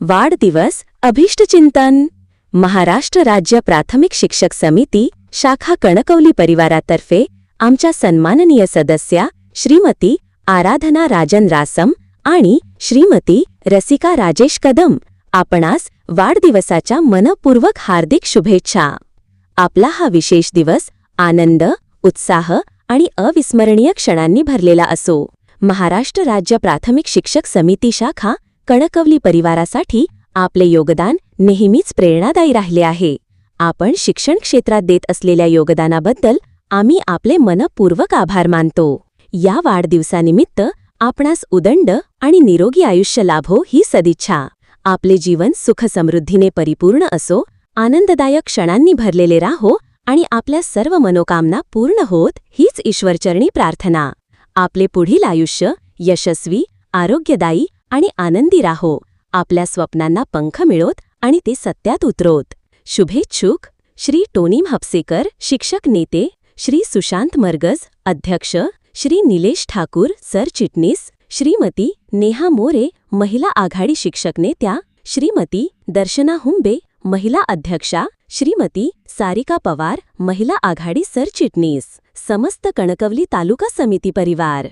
वाढदिवस अभिष्टचिंतन महाराष्ट्र राज्य प्राथमिक शिक्षक समिती शाखा कणकवली परिवारातर्फे आमच्या सन्माननीय सदस्या श्रीमती आराधना राजन रासम आणि श्रीमती रसिका राजेश कदम आपणास वाढदिवसाच्या मनपूर्वक हार्दिक शुभेच्छा। आपला हा विशेष दिवस आनंद, उत्साह आणि अविस्मरणीय क्षणांनी भरलेला असो। महाराष्ट्र राज्य प्राथमिक शिक्षक समिती शाखा कणकवली परिवारासाठी आपले योगदान नेहमीच प्रेरणादायी राहिले आहे। आपण शिक्षण क्षेत्रात देत असलेल्या योगदानाबद्दल आम्ही आपले मनपूर्वक आभार मानतो। या वाढदिवसानिमित्त आपणास उदंड आणि निरोगी आयुष्य लाभो ही सदिच्छा। आपले जीवन सुख समृद्धीने परिपूर्ण असो, आनंददायक क्षणांनी भरलेले राहो आणि आपल्या सर्व मनोकामना पूर्ण होत हीच ईश्वरचरणी प्रार्थना। आपले पुढील आयुष्य यशस्वी, आरोग्यदायी आणि आनंदी राहो। आपल्या स्वप्नांना पंख मिळोत आणि ते सत्यात उतरोत। शुभेच्छुक श्री टोनी म्हापसेकर, शिक्षक नेते, श्री सुशांत मरगज, अध्यक्ष, श्री निलेश ठाकूर, सरचिटणीस, श्रीमती नेहा मोरे, महिला आघाडी शिक्षक नेत्या, श्रीमती दर्शना हुंबे, महिला अध्यक्षा, श्रीमती सारिका पवार, महिला आघाडी सरचिटणीस, समस्त कणकवली तालुका समिती परिवार।